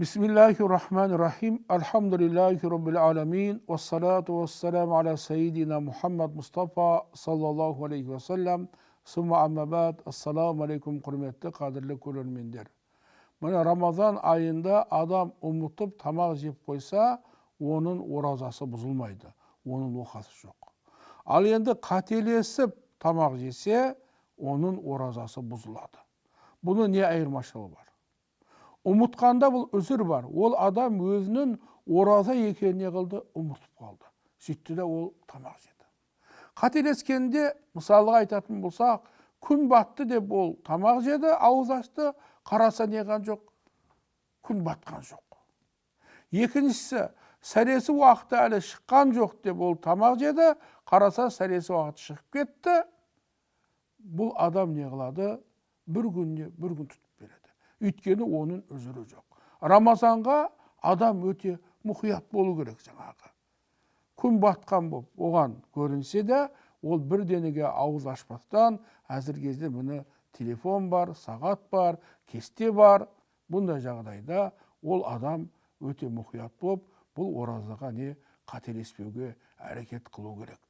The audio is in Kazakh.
Bismillahirrahmanirrahim. Elhamdülillahi Rabbil alemin. Vessalatu vesselamu ala seyyidina Muhammed Mustafa sallallahu aleyhi ve sellem. Sümme amma ba'd. Esselamu aleyküm kıymetli kadirli көрермендер. Mana Ramazan ayında adam umutup tamak jep koysa, onun orazасы buzulmaydı. Onun оқасы жоқ. Al endi qatelesip tamak jese, onun orazасы buzulады. Bunun ne ayırmaşılığı var? Umutqanda бұл özür бар. Ол адам өзінің ораза екеніне қылды, ұмытып қалды. Сөйтті де ол тамақ жеді. Қателескенде, мысалға айтатын болсақ, күн батты деп ол тамақ жеді, ауыз ашты, қараса неған жоқ, күн батқан жоқ. Екіншісі, сәресі уақыты әлі шыққан жоқ деп ол тамақ жеді, қараса сәресі уақыты шығып кетті. Бұл адам не қылады? Bir gün тұтып береді. Өйткені оның өзірі жоқ. Рамазанға адам өте мұқият болу керек жаңағы. Күн батқан болып, оған көрінсе де, ол бір денеге ауыз ашпастан, әзір кезде міне телефон бар, сағат бар, кесте бар. Бұндай жағдайда ол адам өте мұқият болып, бұл оразаға не қателеспеуге әрекет қылу керек.